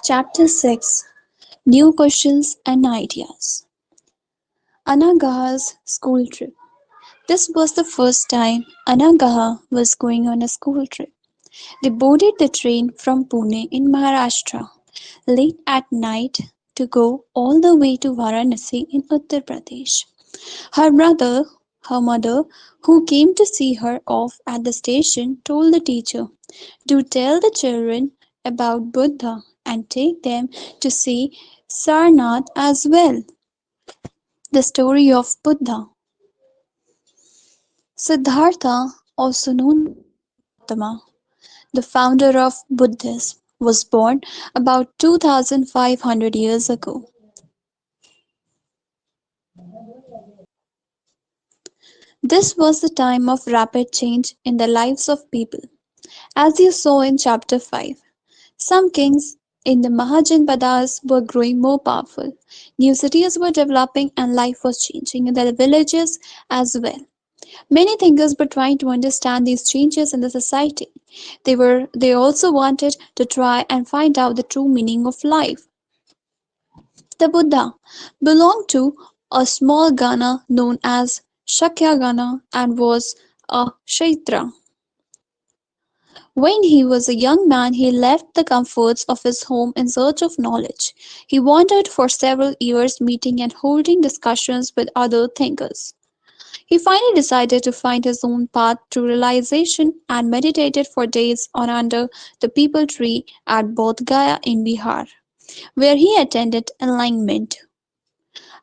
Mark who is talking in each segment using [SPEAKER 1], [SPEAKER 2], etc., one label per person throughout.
[SPEAKER 1] Chapter 6, New Questions and Ideas. Anagaha's School Trip. This was the first time Anagaha was going on a school trip. They boarded the train from Pune in Maharashtra late at night to go all the way to Varanasi in Uttar Pradesh. Her brother, her mother, who came to see her off at the station, told the teacher, "Do tell the children about Buddha and take them to see Sarnath as well." The story of Buddha. Siddhartha, also known as Gautama, the founder of Buddhism, was born about 2500 years ago. This was the time of rapid change in the lives of people. As you saw in chapter 5, some kings in the Mahajanpadas were growing more powerful. New cities were developing and life was changing in the villages as well. Many thinkers were trying to understand these changes in the society. They also wanted to try and find out the true meaning of life. The Buddha belonged to a small Gana known as Shakyagana and was a Kshatriya. When he was a young man, he left the comforts of his home in search of knowledge. He wandered for several years, meeting and holding discussions with other thinkers. He finally decided to find his own path to realization and meditated for days on under the peepal tree at Bodh Gaya in Bihar, where he attained enlightenment.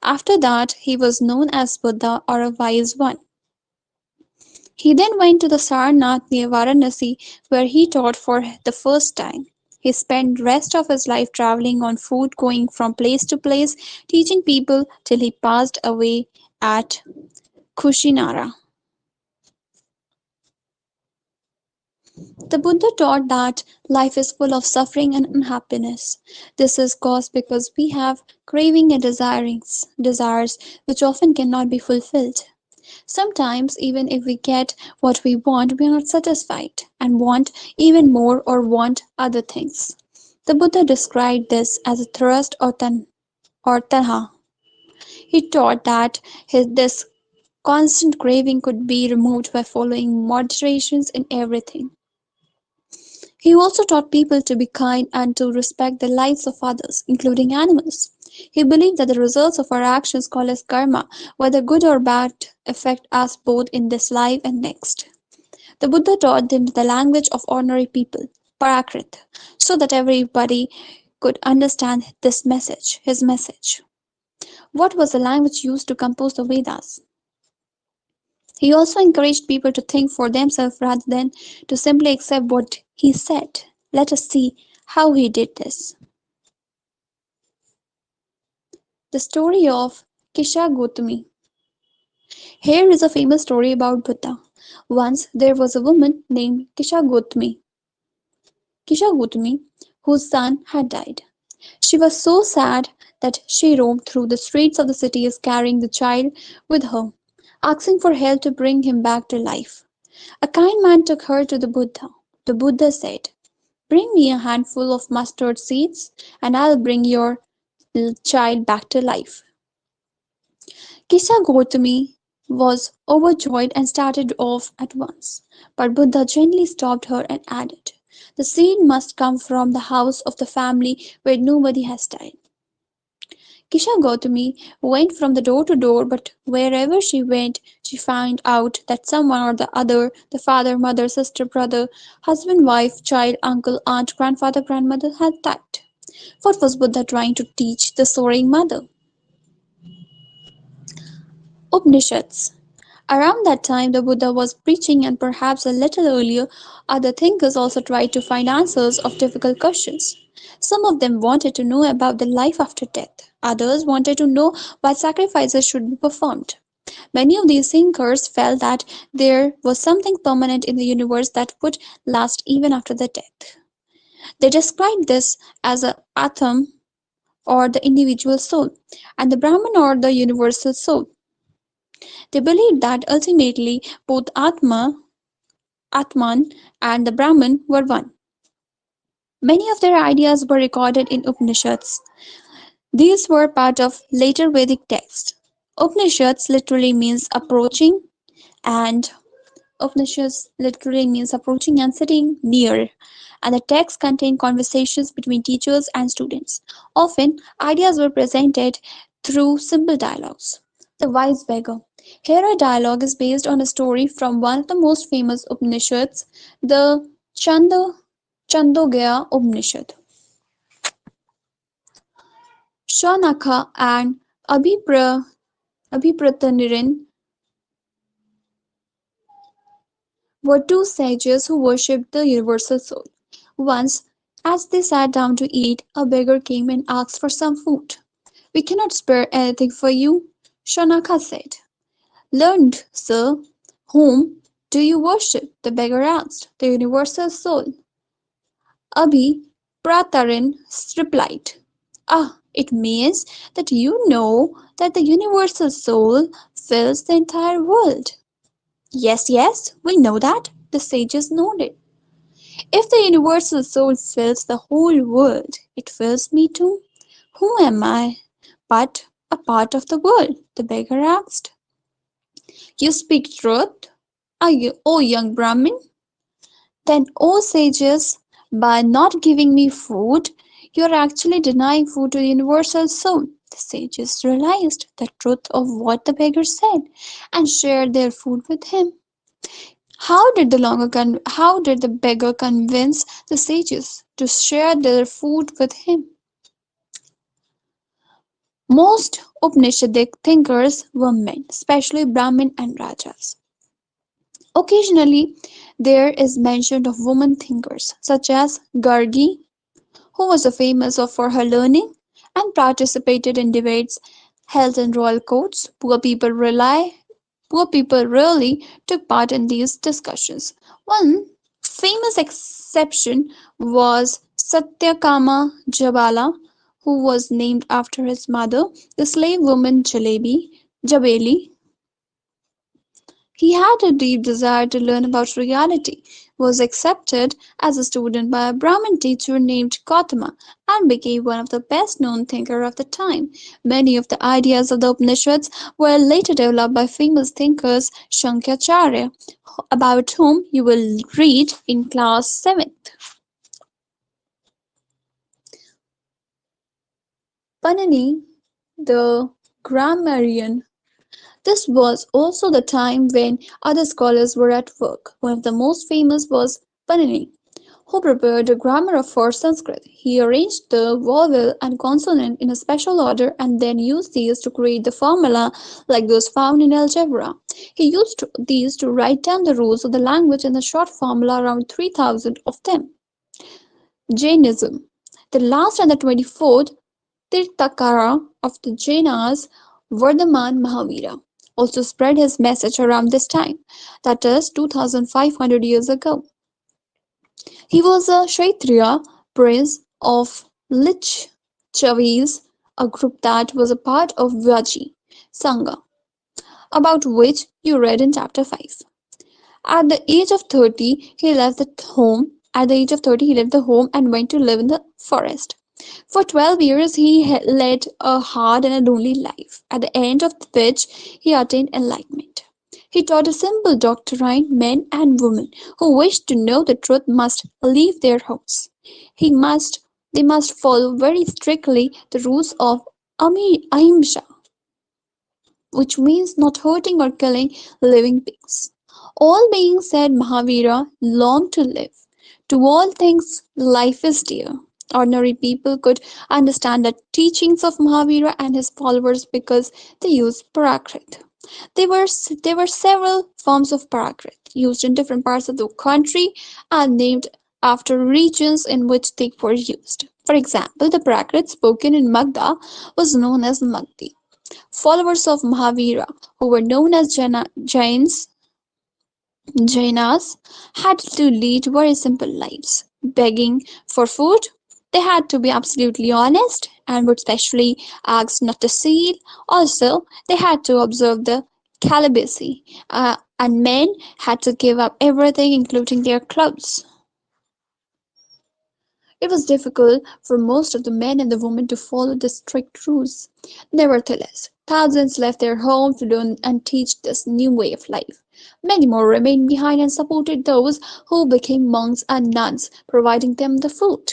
[SPEAKER 1] After that, he was known as Buddha or a wise one. He then went to the Sarnath near Varanasi, where he taught for the first time. He spent the rest of his life traveling on foot, going from place to place, teaching people till he passed away at Kushinara. The Buddha taught that life is full of suffering and unhappiness. This is caused because we have craving and desires which often cannot be fulfilled. Sometimes, even if we get what we want, we are not satisfied and want even more or want other things. The Buddha described this as a thirst or tanha. He taught that this constant craving could be removed by following moderations in everything. He also taught people to be kind and to respect the lives of others, including animals. He believed that the results of our actions, called as karma, whether good or bad, affect us both in this life and next. The Buddha taught them the language of ordinary people, Prakrit, so that everybody could understand his message. What was the language used to compose the Vedas? He also encouraged people to think for themselves rather than to simply accept what he said. Let us see how he did this. The story of Kisha Gotami. Here is a famous story about Buddha. Once there was a woman named Kisha Gotami, whose son had died. She was so sad that she roamed through the streets of the cities carrying the child with her, asking for help to bring him back to life. A kind man took her to the Buddha. The Buddha said, "Bring me a handful of mustard seeds and I'll bring your child back to life." Kisha Gotami was overjoyed and started off at once. But Buddha gently stopped her and added, "The seed must come from the house of the family where nobody has died." Kisha Gautami went from door to door, but wherever she went, she found out that someone or the other, the father, mother, sister, brother, husband, wife, child, uncle, aunt, grandfather, grandmother, had died. What was Buddha trying to teach the sorrowing mother? Upanishads. Around that time, the Buddha was preaching, and perhaps a little earlier, other thinkers also tried to find answers of difficult questions. Some of them wanted to know about the life after death. Others wanted to know why sacrifices should be performed. Many of these thinkers felt that there was something permanent in the universe that would last even after the death. They described this as a Atman or the individual soul, and the Brahman or the universal soul. They believed that ultimately both Atman, and the Brahman were one. Many of their ideas were recorded in Upanishads. These were part of later Vedic texts. Upanishads literally means approaching, and Upanishads literally means approaching and sitting near, and the texts contain conversations between teachers and students. Often, ideas were presented through simple dialogues. The Wise Beggar. Here, a dialogue is based on a story from one of the most famous Upanishads, the Chandogya Upanishad. Shaunaka and Abhipratanirin were two sages who worshipped the universal soul. Once, as they sat down to eat, a beggar came and asked for some food. We cannot spare anything for you, Shaunaka said. Learned, sir. Whom do you worship? The beggar asked. The universal soul. Abhipratarin replied. Ah, it means that you know that the universal soul fills the entire world. Yes, yes, we know that, the sages nodded. If the universal soul fills the whole world, it fills me too. Who am I but a part of the world? The beggar asked. You speak truth, are you, O young Brahmin? Then, O sages, by not giving me food, you are actually denying food to the universal soul. The sages realized the truth of what the beggar said and shared their food with him. How did the beggar convince the sages to share their food with him? Most Upanishadic thinkers were men, especially Brahmin and Rajas. Occasionally, there is mention of women thinkers, such as Gargi, who was famous for her learning and participated in debates held in royal courts. Poor people rarely took part in these discussions. One famous exception was Satyakama Jabala, who was named after his mother, the slave woman Jabeli. He had a deep desire to learn about reality, was accepted as a student by a Brahmin teacher named Gautama, and became one of the best known thinkers of the time. Many of the ideas of the Upanishads were later developed by famous thinkers Shankaracharya, about whom you will read in class 7th. Panini, the grammarian. This was also the time when other scholars were at work. One of the most famous was Panini, who prepared a grammar for Sanskrit. He arranged the vowel and consonant in a special order and then used these to create the formula like those found in algebra. He used these to write down the rules of the language in a short formula, around 3,000 of them. Jainism. The last and the 24th Tirthakara of the Jainas, Vardhaman Mahavira, also spread his message around this time, that is 2500 years ago. He was a Kshatriya prince of Lichavis, a group that was a part of Vyachi Sangha, about which you read in chapter 5. At the age of 30, he left the home. At the age of 30, he left the home and went to live in the forest. For 12 years, he led a hard and a lonely life, at the end of which he attained enlightenment. He taught a simple doctrine: men and women who wish to know the truth must leave their homes. He must, they must follow very strictly the rules of ahimsa, which means not hurting or killing living beings. All beings, said Mahavira, long to live. To all things, life is dear. Ordinary people could understand the teachings of Mahavira and his followers because they used Prakrit. There were several forms of Prakrit used in different parts of the country and named after regions in which they were used. For example, the Prakrit spoken in Magda was known as Magdi. Followers of Mahavira, who were known as Jainas, had to lead very simple lives. Begging for food, they had to be absolutely honest and would specially ask not to steal. Also, they had to observe the celibacy, and men had to give up everything, including their clothes. It was difficult for most of the men and the women to follow the strict rules. Nevertheless, thousands left their homes to learn and teach this new way of life. Many more remained behind and supported those who became monks and nuns, providing them the food.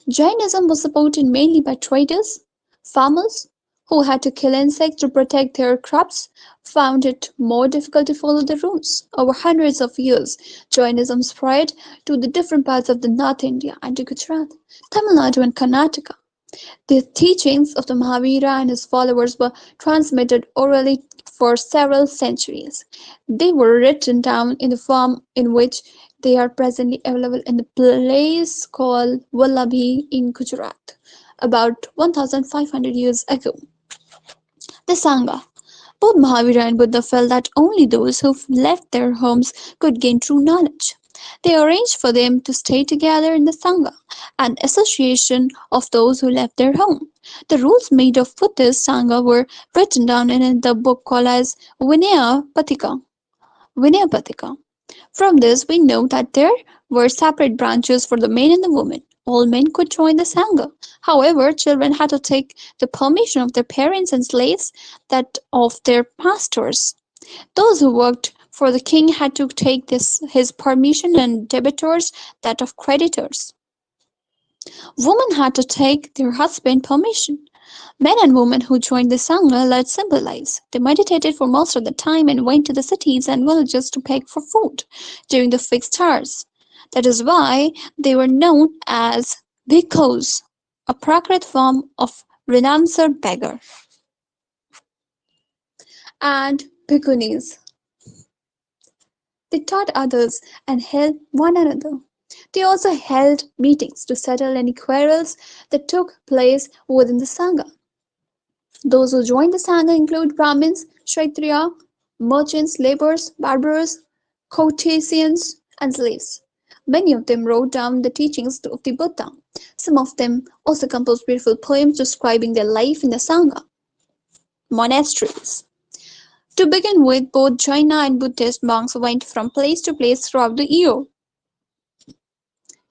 [SPEAKER 1] Jainism was supported mainly by traders, farmers who had to kill insects to protect their crops, found it more difficult to follow the rules. Over hundreds of years, Jainism spread to the different parts of the North India and to Gujarat, Tamil Nadu, and Karnataka. The teachings of the Mahavira and his followers were transmitted orally for several centuries. They were written down in the form in which they are presently available in a place called Vallabhi in Gujarat, about 1500 years ago. The Sangha. Both Mahavira and Buddha felt that only those who left their homes could gain true knowledge. They arranged for them to stay together in the Sangha, an association of those who left their home. The rules made of Buddhist Sangha were written down in the book called as Vinaya Patika. From this, we know that there were separate branches for the men and the women. All men could join the Sangha. However, children had to take the permission of their parents and slaves that of their masters. Those who worked for the king had to take his permission and debtors that of creditors. Women had to take their husband permission. Men and women who joined the Sangha led simple lives. They meditated for most of the time and went to the cities and villages to beg for food during the fixed hours. That is why they were known as bhikkhus, a Prakrit form of renouncer beggar, and bhikkhunis. They taught others and helped one another. They also held meetings to settle any quarrels that took place within the Sangha. Those who joined the Sangha include Brahmins, Kshatriya, merchants, laborers, barbers, courtesans, and slaves. Many of them wrote down the teachings of the Buddha. Some of them also composed beautiful poems describing their life in the Sangha monasteries. To begin with, both Jaina and Buddhist monks went from place to place throughout the year,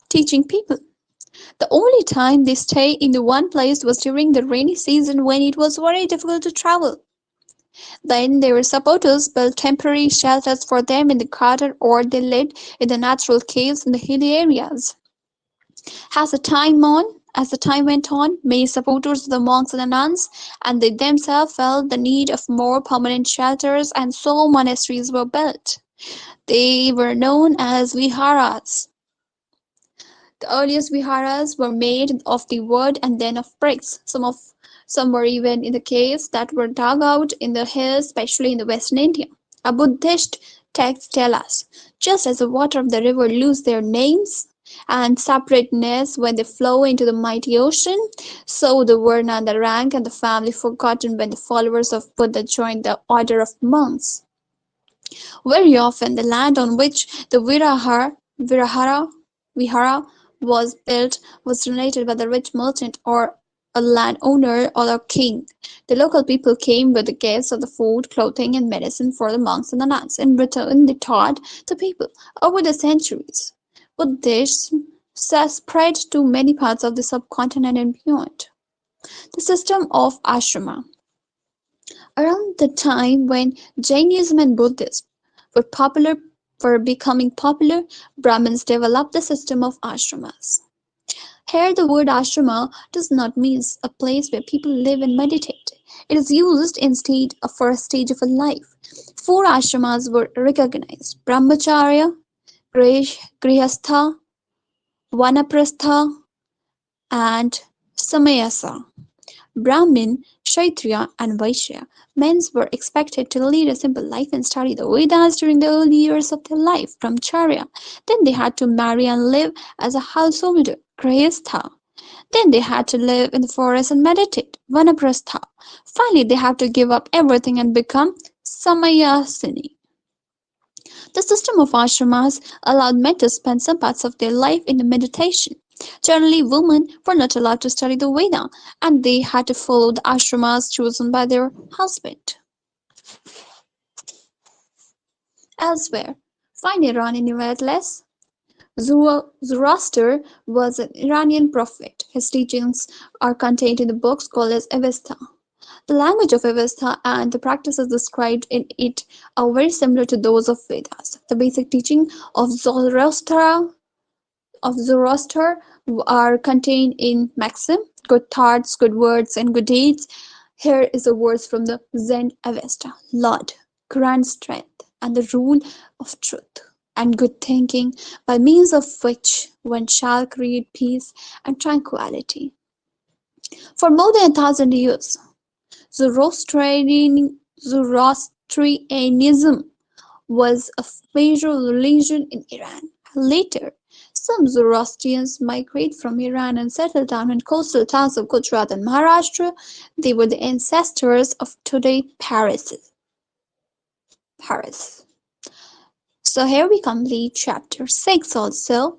[SPEAKER 1] teaching people. The only time they stayed in the one place was during the rainy season when it was very difficult to travel. Then their supporters built temporary shelters for them in the garden or they lived in the natural caves in the hilly areas. As the time went on, many supporters of the monks and the nuns and they themselves felt the need of more permanent shelters and so monasteries were built. They were known as viharas. The earliest viharas were made of the wood and then of bricks. Some were even in the caves that were dug out in the hills, especially in the western India. A Buddhist text tells us, just as the water of the river lose their names and separateness when they flow into the mighty ocean, so the varna, the rank, and the family forgotten when the followers of Buddha joined the order of monks. Very often, the land on which the vihara was built was donated by the rich merchant or a landowner or a king. The local people came with the gifts of the food, clothing, and medicine for the monks and the nuns. In return, they taught the people. Over the centuries, Buddhism spread to many parts of the subcontinent and beyond. The system of ashrama. Around the time when Jainism and Buddhism were popular were becoming popular, Brahmins developed the system of ashramas. Here the word ashrama does not mean a place where people live and meditate. It is used instead for a stage of a life. Four ashramas were recognized: Brahmacharya, Grihastha, Vanaprastha, and Samayasa. Brahmin, Kshatriya, and Vaishya men were expected to lead a simple life and study the Vedas during the early years of their life. Brahmacharya. Then they had to marry and live as a householder. Grihastha. Then they had to live in the forest and meditate. Vanaprastha. Finally, they had to give up everything and become Samayasini. The system of ashramas allowed men to spend some parts of their life in the meditation. Generally, women were not allowed to study the Veda, and they had to follow the ashramas chosen by their husband. Elsewhere, find Iran in nevertheless. Zoroaster was an Iranian prophet. His teachings are contained in the books called as Avesta. The language of Avesta and the practices described in it are very similar to those of Vedas. The basic teaching of Zoroaster are contained in maxim, good thoughts, good words, and good deeds. Here is a verse from the Zen Avesta. Lord, grant strength and the rule of truth and good thinking, by means of which one shall create peace and tranquility. For more than 1,000 years, Zoroastrianism was a major religion in Iran. Later, some Zoroastrians migrated from Iran and settled down in coastal towns of Gujarat and Maharashtra. They were the ancestors of today Paris. So here we complete chapter 6 also.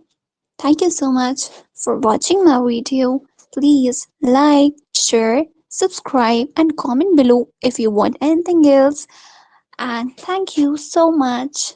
[SPEAKER 1] Thank you so much for watching my video. Please like, share, subscribe and comment below if you want anything else. And thank you so much.